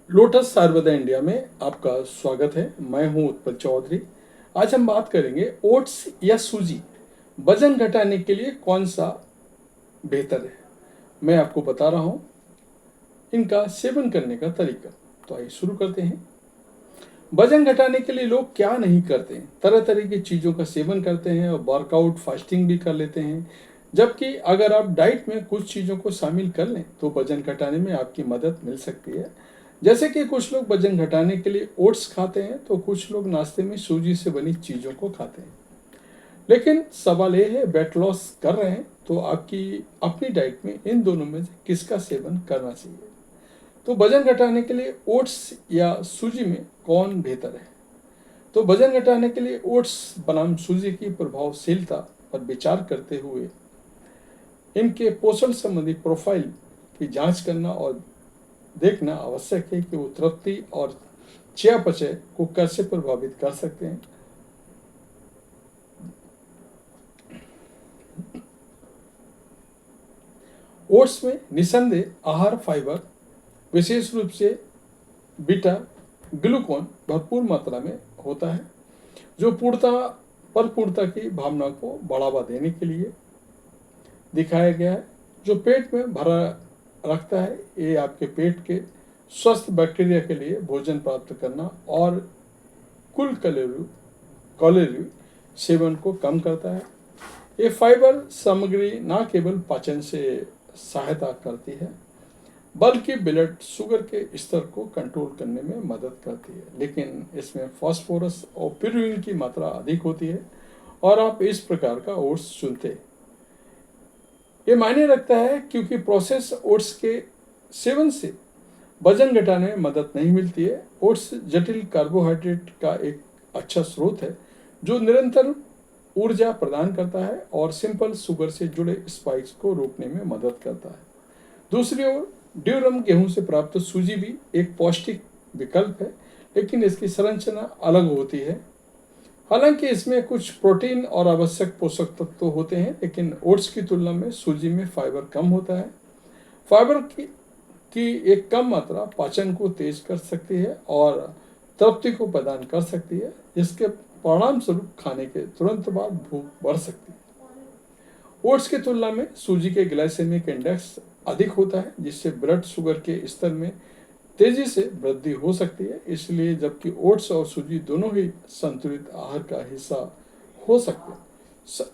Lotus Ayurveda India में आपका स्वागत है। मैं हूं उत्पल चौधरी। आज हम बात करेंगे ओट्स या सूजी वजन घटाने के लिए कौन सा बेहतर है। मैं आपको बता रहा हूं इनका सेवन करने का तरीका। तो आइए शुरू करते हैं। वजन घटाने के लिए लोग क्या नहीं करते हैं, तरह तरह की चीज़ों का सेवन करते हैं और वर्कआउट फास्टिंग भी कर लेते हैं। जबकि अगर आप डाइट में कुछ चीज़ों को शामिल कर लें तो वजन घटाने में आपकी मदद मिल सकती है। जैसे कि कुछ लोग वजन घटाने के लिए ओट्स खाते हैं तो कुछ लोग नाश्ते में सूजी से बनी चीज़ों को खाते हैं। लेकिन सवाल ये है, वेट लॉस कर रहे हैं तो आपकी अपनी डाइट में इन दोनों में से किसका सेवन करना चाहिए। तो वजन घटाने के लिए ओट्स या सूजी में कौन बेहतर है। तो वजन घटाने के लिए ओट्स बनाम सूजी की प्रभावशीलता पर विचार करते हुए इनके पोषण संबंधी प्रोफाइल की जांच करना और देखना आवश्यक है कि वो तृप्ति और चयापचय को कैसे प्रभावित कर सकते हैं। ओट्स में निसंदेह आहार फाइबर, विशेष रूप से बीटा ग्लूकोन भरपूर मात्रा में होता है, जो पूर्णता की भावना को बढ़ावा देने के लिए दिखाया गया है, जो पेट में भरा रखता है। ये आपके पेट के स्वस्थ बैक्टीरिया के लिए भोजन प्राप्त करना और कुल कैलोरी सेवन को कम करता है। ये फाइबर सामग्री न केवल पाचन से सहायता करती है बल्कि ब्लड शुगर के स्तर को कंट्रोल करने में मदद करती है, लेकिन इसमें फास्फोरस और पिरुलिन की मात्रा अधिक होती है और आप इस प्रकार का ओट्स चुनते हैं। ये मायने रखता है क्योंकि प्रोसेस ओट्स के सेवन से वजन घटाने में मदद नहीं मिलती है। ओट्स जटिल कार्बोहाइड्रेट का एक अच्छा स्रोत है जो निरंतर ऊर्जा प्रदान करता है और सिंपल शुगर से जुड़े स्पाइक्स को रोकने में मदद करता है। दूसरी ओर ड्यूरम गेहूं से प्राप्त सूजी भी एक पौष्टिक विकल्प है, लेकिन इसकी संरचना अलग होती है। हालांकि इसमें कुछ प्रोटीन और आवश्यक पोषक तत्व होते हैं, लेकिन ओट्स की तुलना में सूजी में फाइबर कम होता है। फाइबर की एक कम मात्रा पाचन को तेज कर सकती है और तृप्ति को प्रदान कर सकती है, जिसके परिणाम स्वरूप खाने के तुरंत बाद भूख बढ़ सकती है। ओट्स की तुलना में सूजी के ग्लाइसेमिक इंडेक्स अधिक होता है, जिससे ब्लड शुगर के स्तर में तेजी से वृद्धि हो सकती है। इसलिए जबकि ओट्स और सूजी दोनों ही संतुलित आहार का हिस्सा हो सकते हैं,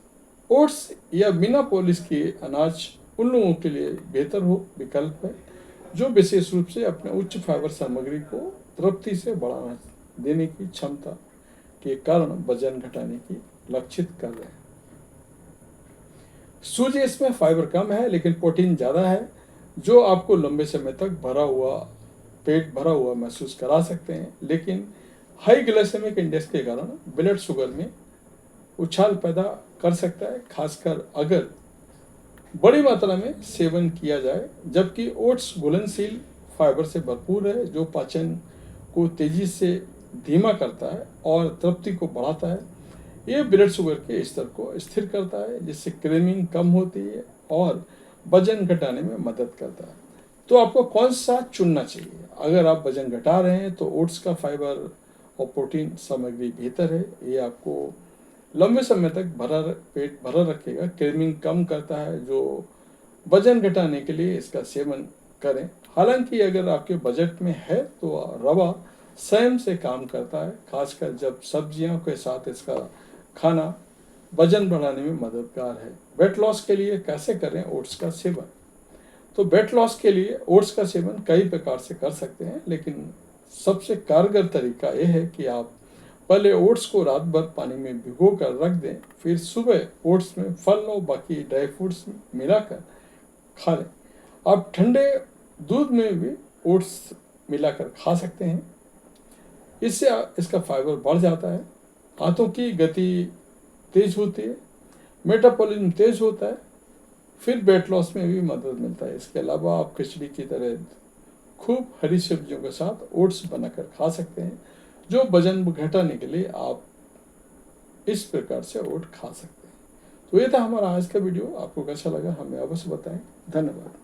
ओट्स या बिना पॉलिश किए अनाज उन लोगों के लिए बेहतर विकल्प है जो विशेष रूप से अपने उच्च फाइबर सामग्री को तृप्ति से बढ़ाना देने की क्षमता के कारण वजन घटाने की लक्षित कर रहे हैं। सूजी इसमें फाइबर कम है लेकिन प्रोटीन ज़्यादा है, जो आपको लंबे समय तक पेट भरा हुआ महसूस करा सकते हैं, लेकिन हाई ग्लाइसेमिक इंडेक्स के कारण ब्लड शुगर में उछाल पैदा कर सकता है, खासकर अगर बड़ी मात्रा में सेवन किया जाए। जबकि ओट्स घुलनशील फाइबर से भरपूर है जो पाचन को तेजी से धीमा करता है और तृप्ति को बढ़ाता है। ये ब्लड शुगर के स्तर को स्थिर करता है, जिससे क्रेविंग कम होती है और वजन घटाने में मदद करता है। तो आपको कौन सा चुनना चाहिए। अगर आप वजन घटा रहे हैं तो ओट्स का फाइबर और प्रोटीन सामग्री बेहतर है। ये आपको लंबे समय तक पेट भरा रखेगा, क्रेविंग कम करता है, जो वजन घटाने के लिए इसका सेवन करें। हालांकि अगर आपके बजट में है तो रवा स्वयं से काम करता है, खासकर जब सब्जियों के साथ इसका खाना वजन बढ़ाने में मददगार है। वेट लॉस के लिए कैसे करें ओट्स का सेवन। तो वेट लॉस के लिए ओट्स का सेवन कई प्रकार से कर सकते हैं, लेकिन सबसे कारगर तरीका यह है कि आप पहले ओट्स को रात भर पानी में भिगो कर रख दें, फिर सुबह ओट्स में फल और बाकी ड्राई फ्रूट्स मिलाकर खा लें। आप ठंडे दूध में भी ओट्स मिलाकर खा सकते हैं, इससे इसका फाइबर बढ़ जाता है, हाथों की गति तेज होती है, मेटाबॉलिज्म तेज होता है, फिर वेट लॉस में भी मदद मिलता है। इसके अलावा आप खिचड़ी की तरह खूब हरी सब्जियों के साथ ओट्स बनाकर खा सकते हैं, जो वजन घटाने के लिए आप इस प्रकार से ओट खा सकते हैं। तो ये था हमारा आज का वीडियो। आपको कैसा लगा हमें अवश्य बताएं। धन्यवाद।